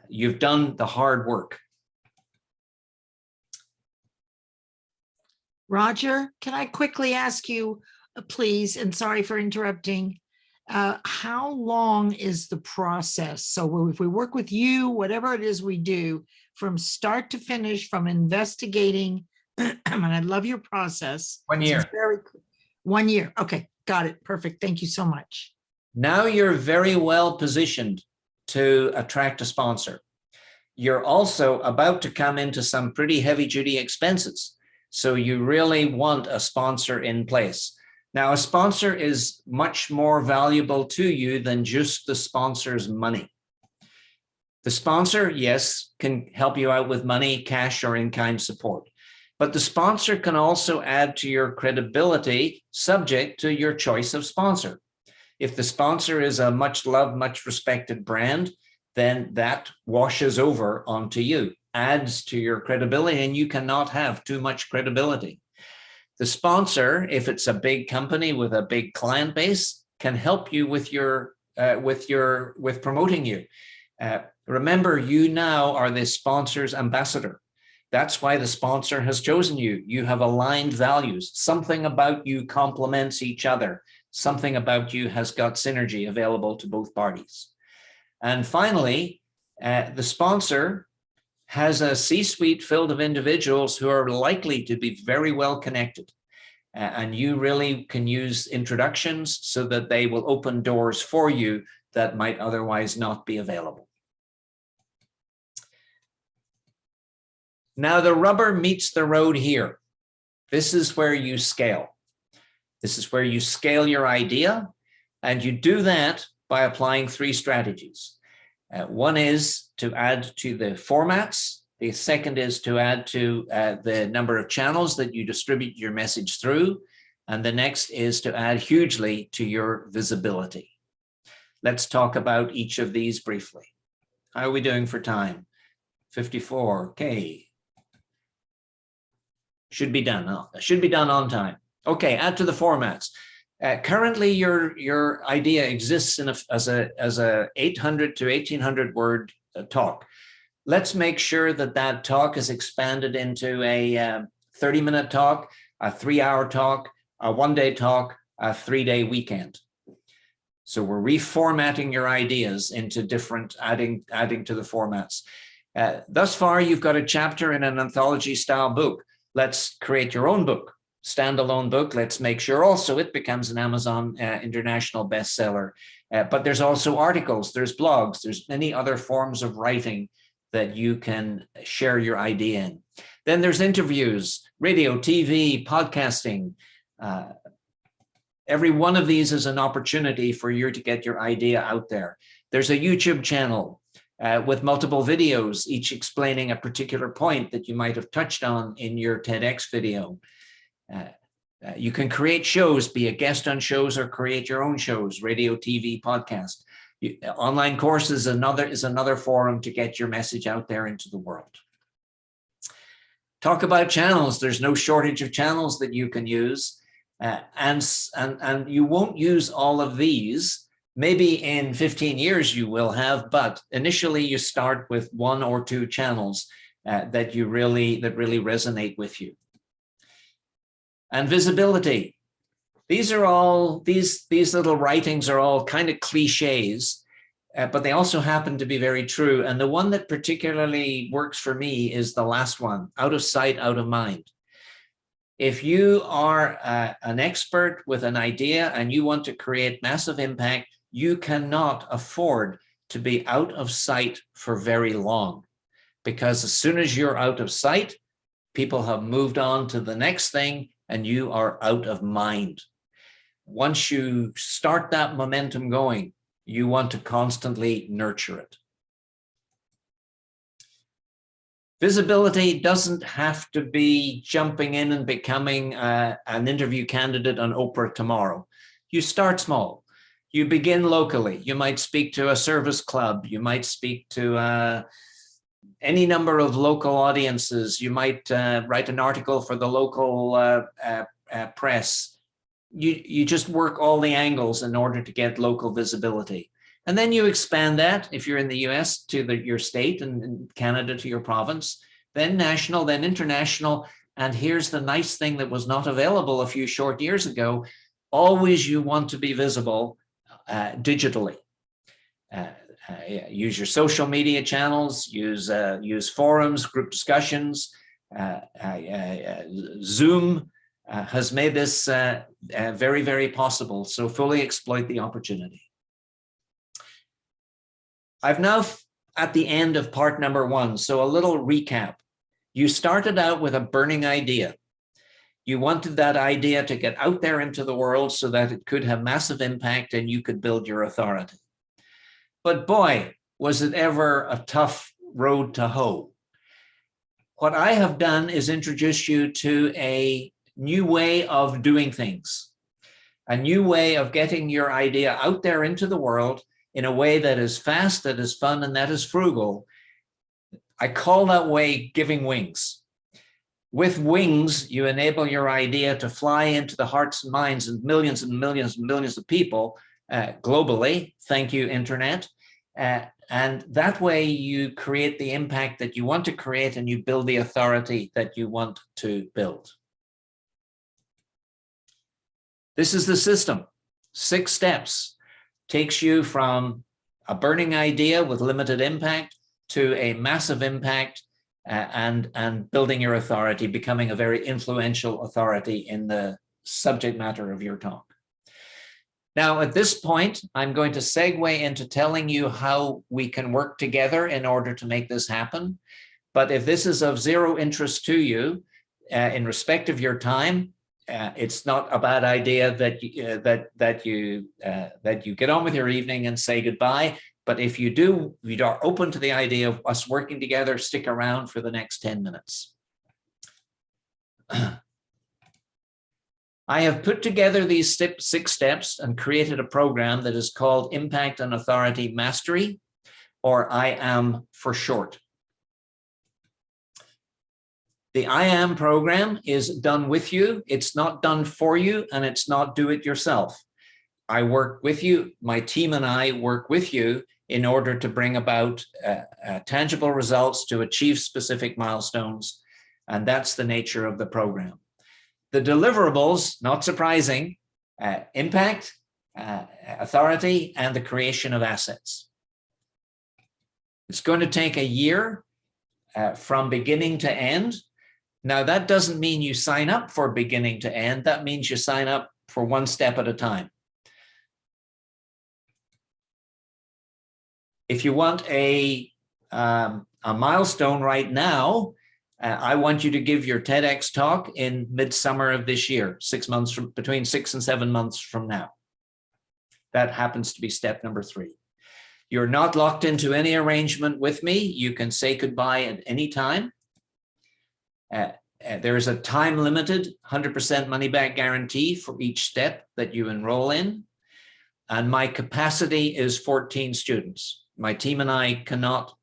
You've done the hard work. Roger, can I quickly ask you, please, and sorry for interrupting, how long is the process? So if we work with you, whatever it is we do, from start to finish, from investigating, and I love your process. 1 year. 1 year. Okay, got it. Perfect. Thank you so much. Now you're very well positioned to attract a sponsor. You're also about to come into some pretty heavy duty expenses. So you really want a sponsor in place. Now, a sponsor is much more valuable to you than just the sponsor's money. The sponsor, yes, can help you out with money, cash, or in-kind support. But the sponsor can also add to your credibility subject to your choice of sponsor. If the sponsor is a much loved, much respected brand, then that washes over onto you, adds to your credibility, and you cannot have too much credibility. The sponsor, if it's a big company with a big client base, can help you with promoting you. Remember, you now are the sponsor's ambassador. That's why the sponsor has chosen you. You have aligned values. Something about you complements each other. Something about you has got synergy available to both parties. And finally, the sponsor has a C-suite filled of individuals who are likely to be very well connected. And you really can use introductions so that they will open doors for you that might otherwise not be available. Now the rubber meets the road here. This is where you scale. This is where you scale your idea, and you do that by applying 3 strategies. One is to add to the formats. The second is to add to the number of channels that you distribute your message through. And the next is to add hugely to your visibility. Let's talk about each of these briefly. How are we doing for time? 54, okay. Should be done. Should be done on time. Okay, add to the formats. Currently, your idea exists as a 800 to 1800 word talk. Let's make sure that that talk is expanded into a 30-minute talk, a 3-hour talk, a 1-day talk, a 3-day weekend. So we're reformatting your ideas into different, adding to the formats. Thus far, you've got a chapter in an anthology style book. Let's create your own book, standalone book. Let's make sure also it becomes an Amazon international bestseller. But there's also articles, there's blogs, there's many other forms of writing that you can share your idea in. Then there's interviews, radio, TV, podcasting. Every one of these is an opportunity for you to get your idea out there. There's a YouTube channel with multiple videos, each explaining a particular point that you might have touched on in your TEDx video. You can create shows, be a guest on shows, or create your own shows, radio, TV, podcast. Online courses is another forum to get your message out there into the world. Talk about channels. There's no shortage of channels that you can use. And you won't use all of these. Maybe in 15 years you will have, but initially you start with 1 or 2 channels that really resonate with you. And visibility. These little writings are all kind of cliches, but they also happen to be very true. And the one that particularly works for me is the last one, out of sight, out of mind. If you are an expert with an idea and you want to create massive impact, you cannot afford to be out of sight for very long, because as soon as you're out of sight, people have moved on to the next thing and you are out of mind. Once you start that momentum going, you want to constantly nurture it. Visibility doesn't have to be jumping in and becoming an interview candidate on Oprah tomorrow. You start small. You begin locally. You might speak to a service club. You might speak to any number of local audiences. You might write an article for the local press. You just work all the angles in order to get local visibility. And then you expand that, if you're in the US, to your state, and in Canada to your province, then national, then international. And here's the nice thing that was not available a few short years ago. Always you want to be visible digitally. Use your social media channels, use forums, group discussions. Zoom has made this very, very possible. So fully exploit the opportunity. I've now at the end of part number 1. So a little recap. You started out with a burning idea. You wanted that idea to get out there into the world so that it could have massive impact and you could build your authority. But boy, was it ever a tough road to hoe? What I have done is introduce you to a new way of doing things, a new way of getting your idea out there into the world in a way that is fast, that is fun, and that is frugal. I call that way giving wings. With wings, you enable your idea to fly into the hearts and minds of millions and millions and millions of people globally. Thank you, Internet. And that way you create the impact that you want to create, and you build the authority that you want to build. This is the system. 6 steps. Takes you from a burning idea with limited impact to a massive impact and building your authority, becoming a very influential authority in the subject matter of your talk. Now, at this point, I'm going to segue into telling you how we can work together in order to make this happen. But if this is of zero interest to you, in respect of your time, it's not a bad idea that you get on with your evening and say goodbye. But if you are open to the idea of us working together, stick around for the next 10 minutes. I have put together these 6 steps and created a program that is called Impact and Authority Mastery, or IAM for short. The IAM program is done with you. It's not done for you, and it's not do it yourself. I work with you. My team and I work with you in order to bring about tangible results, to achieve specific milestones. And that's the nature of the program. The deliverables, not surprising, impact, authority, and the creation of assets. It's going to take a year from beginning to end. Now, that doesn't mean you sign up for beginning to end. That means you sign up for 1 step at a time. If you want a milestone right now, I want you to give your TEDx talk in midsummer of this year, 6 months from, between 6 and 7 months from now. That happens to be step number 3. You're not locked into any arrangement with me. You can say goodbye at any time. There is a time-limited 100% money-back guarantee for each step that you enroll in. And my capacity is 14 students. My team and I cannot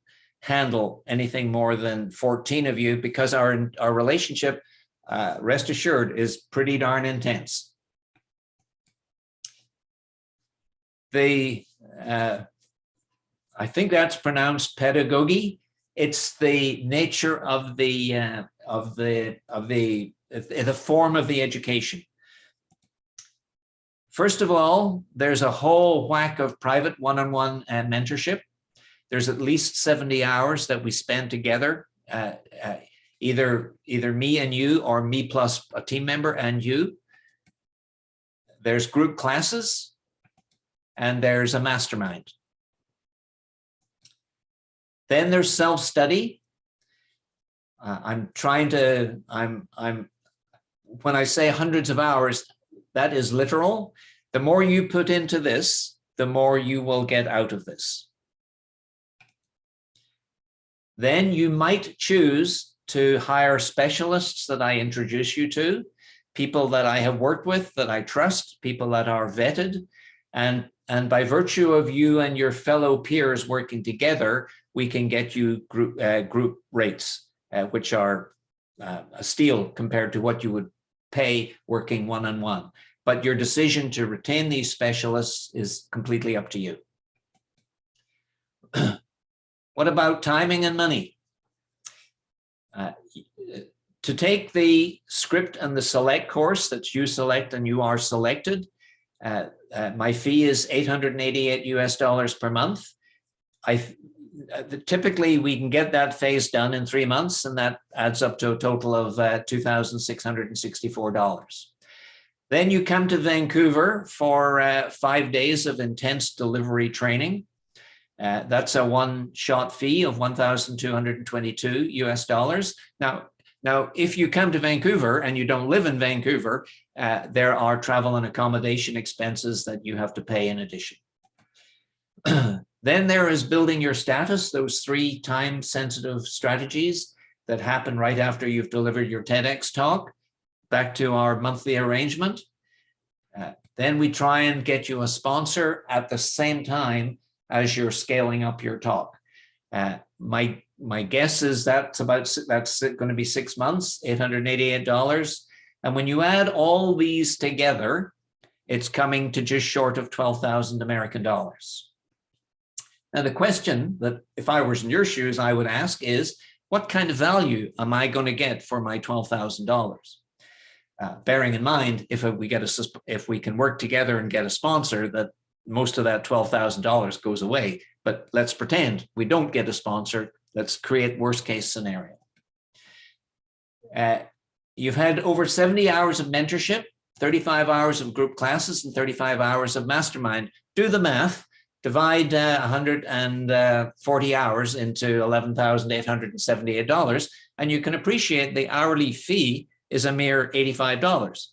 handle anything more than 14 of you because our relationship, rest assured, is pretty darn intense. I think that's pronounced pedagogy. It's the nature of the form of the education. First of all, there's a whole whack of private one-on-one mentorship. There's at least 70 hours that we spend together, either me and you, or me plus a team member and you. There's group classes, and there's a mastermind. Then there's self-study. When I say hundreds of hours, that is literal. The more you put into this, the more you will get out of this. Then you might choose to hire specialists that I introduce you to, people that I have worked with, that I trust, people that are vetted. And by virtue of you and your fellow peers working together, we can get you group rates, which are a steal compared to what you would pay working one-on-one. But your decision to retain these specialists is completely up to you. What about timing and money? To take the script and the select course that you select and you are selected, my fee is $888 US per month. Typically, we can get that phase done in 3 months, and that adds up to a total of $2,664. Then you come to Vancouver for 5 days of intense delivery training. That's a one-shot fee of $1,222 US. Now, if you come to Vancouver and you don't live in Vancouver, there are travel and accommodation expenses that you have to pay in addition. Then there is building your status, those 3 time-sensitive strategies that happen right after you've delivered your TEDx talk, back to our monthly arrangement. Then we try and get you a sponsor at the same time as you're scaling up your talk. My guess is that's going to be 6 months, $888. And when you add all these together, it's coming to just short of 12,000 American dollars. Now, the question that if I was in your shoes, I would ask is, what kind of value am I going to get for my $12,000? Bearing in mind, if we can work together and get a sponsor, that most of that $12,000 goes away. But let's pretend we don't get a sponsor. Let's create worst case scenario. You've had over 70 hours of mentorship, 35 hours of group classes, and 35 hours of mastermind. Do the math. Divide 140 hours into $11,878, and you can appreciate the hourly fee is a mere $85.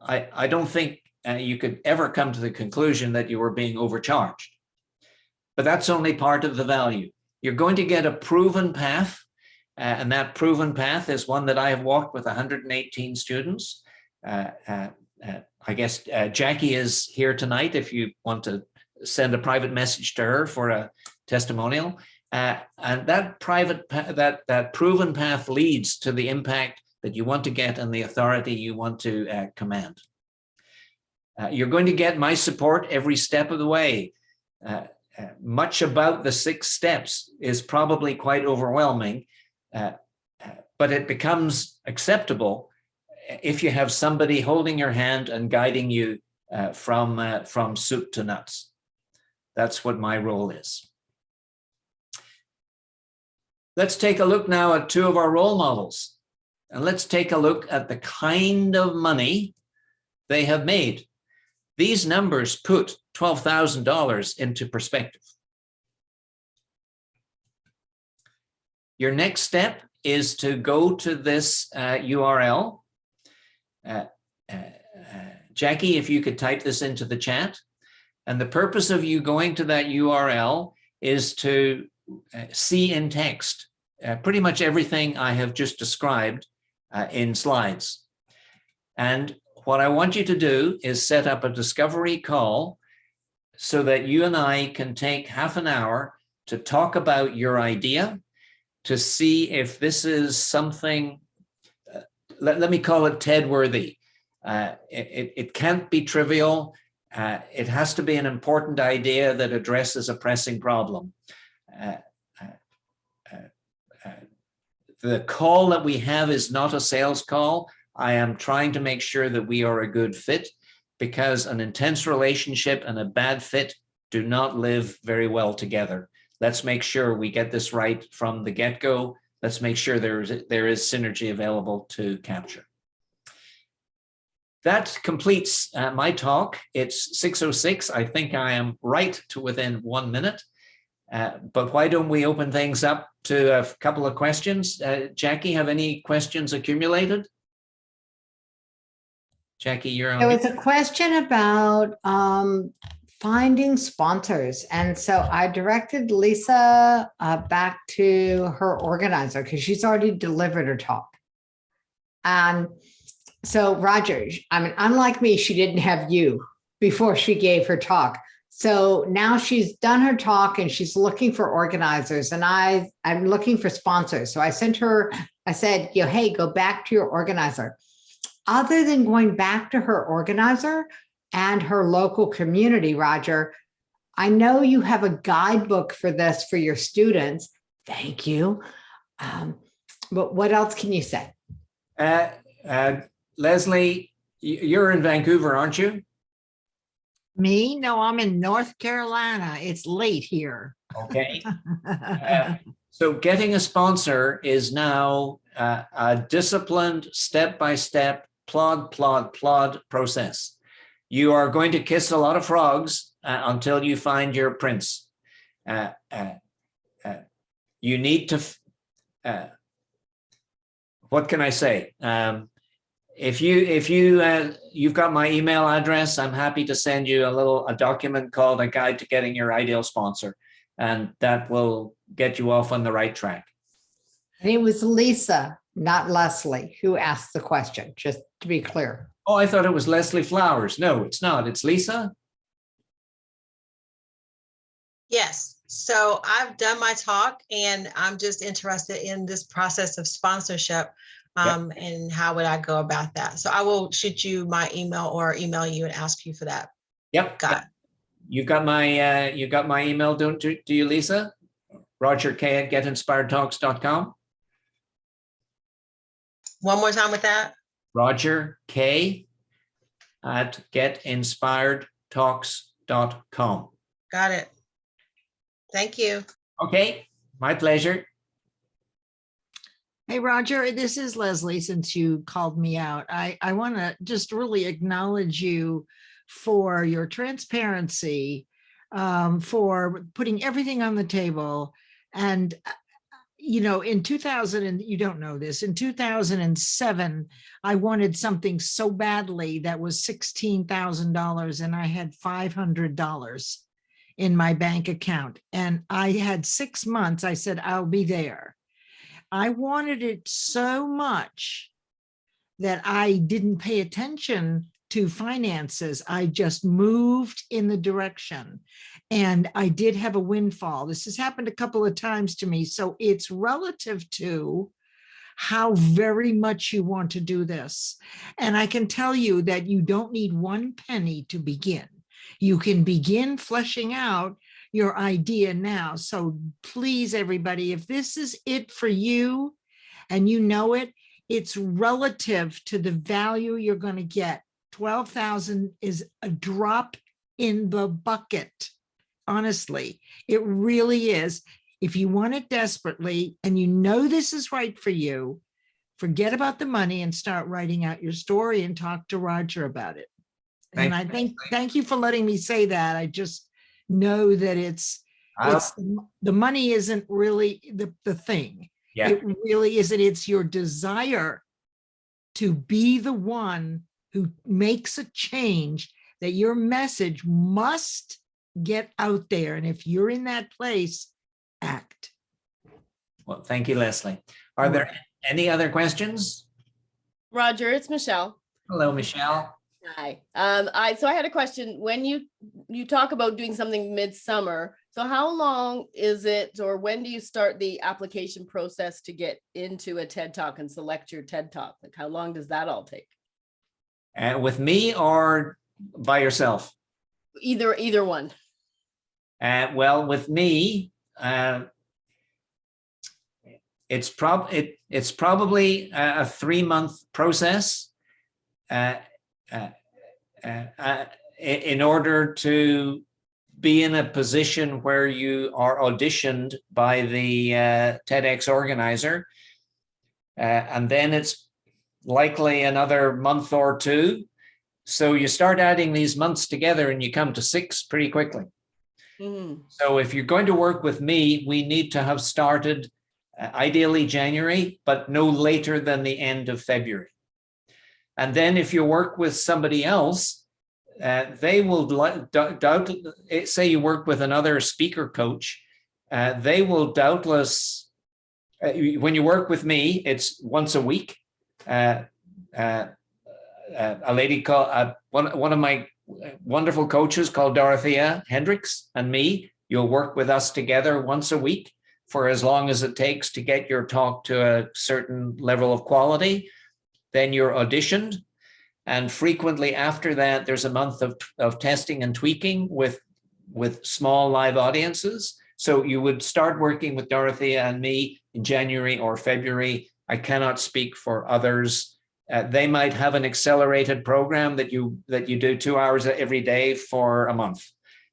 I don't think you could ever come to the conclusion that you were being overcharged. But that's only part of the value. You're going to get a proven path, and that proven path is one that I have walked with 118 students. I guess Jackie is here tonight if you want to send a private message to her for a testimonial. And that proven path leads to the impact that you want to get and the authority you want to command. You're going to get my support every step of the way. Much about the 6 steps is probably quite overwhelming, but it becomes acceptable if you have somebody holding your hand and guiding you from soup to nuts. That's what my role is. Let's take a look now at 2 of our role models. And let's take a look at the kind of money they have made. These numbers put $12,000 into perspective. Your next step is to go to this URL. Jackie, if you could type this into the chat. And the purpose of you going to that URL is to see in text pretty much everything I have just described in slides. And what I want you to do is set up a discovery call so that you and I can take half an hour to talk about your idea, to see if this is something, let me call it TED-worthy. It can't be trivial. It has to be an important idea that addresses a pressing problem. The call that we have is not a sales call. I am trying to make sure that we are a good fit, because an intense relationship and a bad fit do not live very well together. Let's make sure we get this right from the get-go. Let's make sure there is synergy available to capture. That completes my talk. It's 6:06. I think I am right to within 1 minute. But why don't we open things up to a couple of questions? Jackie, have any questions accumulated? Jackie, you're on. There was a question about finding sponsors. And so I directed Lisa back to her organizer because she's already delivered her talk. And so Roger, I mean, unlike me, she didn't have you before she gave her talk. So now she's done her talk and she's looking for organizers, and I'm looking for sponsors. So I sent her, I said, hey, go back to your organizer. Other than going back to her organizer and her local community, Roger, I know you have a guidebook for this for your students. Thank you. But what else can you say? Leslie, you're in Vancouver, aren't you? Me? No, I'm in North Carolina. It's late here. Okay. So getting a sponsor is now a disciplined, step-by-step, plod process. You are going to kiss a lot of frogs until you find your prince. You need to, what can I say? If you've got my email address, I'm happy to send you a document called A Guide to Getting Your Ideal Sponsor. and that will get you off on the right track. And it was Lisa, not Leslie, who asked the question, just to be clear. Oh, I thought it was Leslie Flowers. No, it's not. It's Lisa. Yes, so I've done my talk and I'm just interested in this process of sponsorship. And how would I go about that? So I will shoot you my email or email you and ask you for that. Yep. Got it. You got my email, don't you, do you, Lisa? Roger K at getinspiredtalks.com. One more time with that. Roger K at getinspiredtalks.com. Got it. Thank you. Okay, my pleasure. Hey, Roger, this is Leslie, since you called me out. I want to just really acknowledge you for your transparency, for putting everything on the table. And, you know, in 2000, and you don't know this, in 2007, I wanted something so badly that was $16,000 and I had $500 in my bank account. And I had 6 months, I said, I'll be there. I wanted it so much that I didn't pay attention to finances. I just moved in the direction, and I did have a windfall. This has happened a couple of times to me. So it's relative to how very much you want to do this. And I can tell you that you don't need one penny to begin. You can begin fleshing out your idea now. So please, everybody, if this is it for you and you know it, it's relative to the value you're going to get. 12,000 is a drop in the bucket. Honestly, it really is. If you want it desperately and you know this is right for you, forget about the money and start writing out your story and talk to Roger about it. And I thank you for letting me say that. I just know that it's the money isn't really the thing. Yeah. It really isn't. It's your desire to be the one who makes a change, that your message must get out there. And if you're in that place, act. Well, thank you, Leslie. Are there any other questions? Roger, it's Michelle. Hello, Michelle. Hi. I had a question. When you talk about doing something midsummer, so how long is it, or when do you start the application process to get into a TED Talk and select your TED Talk? Like, how long does that all take? With me or by yourself? Either one. Well, with me, it's probably a 3-month process. In order to be in a position where you are auditioned by the TEDx organizer. And then it's likely another month or two. So you start adding these months together and you come to 6 pretty quickly. Mm-hmm. So if you're going to work with me, we need to have started ideally January, but no later than the end of February. And then if you work with somebody else, they will say you work with another speaker coach, they will doubtless, when you work with me, it's once a week. A lady called, one of my wonderful coaches called Dorothea Hendricks and me, you'll work with us together once a week for as long as it takes to get your talk to a certain level of quality. Then you're auditioned, and frequently after that, there's a month of testing and tweaking with small live audiences. So you would start working with Dorothea and me in January or February. I cannot speak for others. They might have an accelerated program that you do 2 hours every day for a month,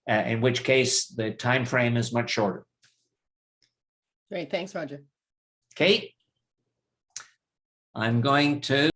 in which case the time frame is much shorter. Great, thanks, Roger. Kate, I'm going to